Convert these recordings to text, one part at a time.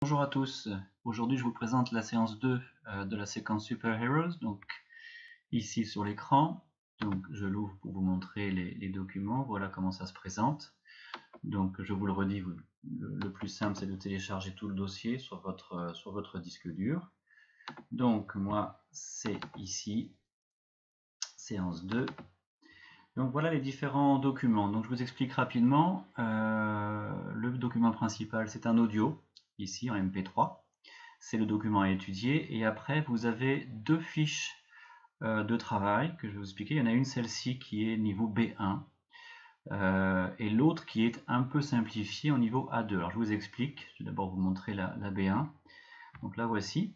Bonjour à tous, aujourd'hui je vous présente la séance 2 de la séquence Super Heroes, donc ici sur l'écran. Donc je l'ouvre pour vous montrer les documents, voilà comment ça se présente. Donc je vous le redis, le plus simple c'est de télécharger tout le dossier sur votre disque dur. Donc moi c'est ici, séance 2. Donc voilà les différents documents. Donc je vous explique rapidement. Le document principal c'est un audio, ici en MP3. C'est le document à étudier. Et après, vous avez deux fiches de travail que je vais vous expliquer. Il y en a une, celle-ci, qui est niveau B1, et l'autre qui est un peu simplifiée au niveau A2. Alors je vous explique. Je vais d'abord vous montrer la B1. Donc là, voici.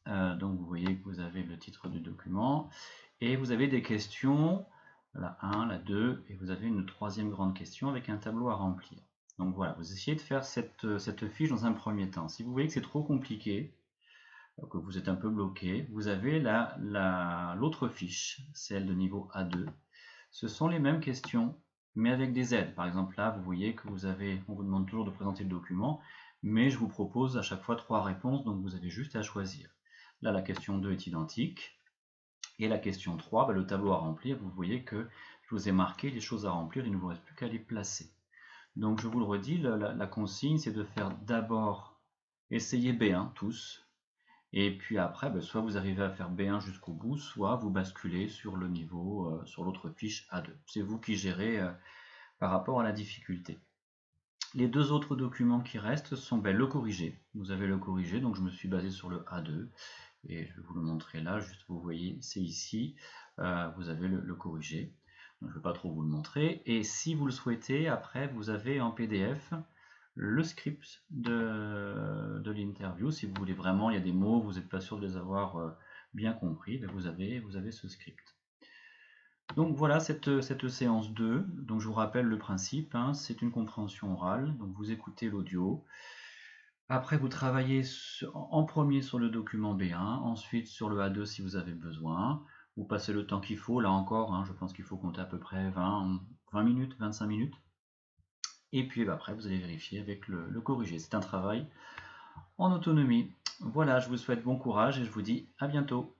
Donc vous voyez que vous avez le titre du document. Et vous avez des questions, la 1, la 2, et vous avez une troisième grande question avec un tableau à remplir. Donc voilà, vous essayez de faire cette fiche dans un premier temps. Si vous voyez que c'est trop compliqué, que vous êtes un peu bloqué, vous avez l'autre fiche, celle de niveau A2. Ce sont les mêmes questions, mais avec des aides. Par exemple, là, vous voyez que on vous demande toujours de présenter le document, mais je vous propose à chaque fois 3 réponses, donc vous avez juste à choisir. Là, la question 2 est identique. Et la question 3, le tableau à remplir, vous voyez que je vous ai marqué les choses à remplir, il ne vous reste plus qu'à les placer. Donc je vous le redis, la consigne, c'est de faire d'abord essayer B1, tous, et puis après, soit vous arrivez à faire B1 jusqu'au bout, soit vous basculez sur le niveau, sur l'autre fiche A2. C'est vous qui gérez par rapport à la difficulté. Les deux autres documents qui restent sont le corrigé. Vous avez le corrigé, donc je me suis basé sur le A2. Et je vais vous le montrer là, juste vous voyez, c'est ici. Vous avez le corrigé. Donc, je ne vais pas trop vous le montrer. Et si vous le souhaitez, après, vous avez en PDF le script de l'interview. Si vous voulez vraiment, il y a des mots, vous n'êtes pas sûr de les avoir bien compris, vous avez ce script. Donc voilà cette séance 2. Donc je vous rappelle le principe, hein, c'est une compréhension orale. Donc vous écoutez l'audio. Après, vous travaillez en premier sur le document B1, ensuite sur le A2 si vous avez besoin. Vous passez le temps qu'il faut, là encore, hein, je pense qu'il faut compter à peu près 20 minutes, 25 minutes. Et puis après, vous allez vérifier avec le corrigé. C'est un travail en autonomie. Voilà, je vous souhaite bon courage et je vous dis à bientôt.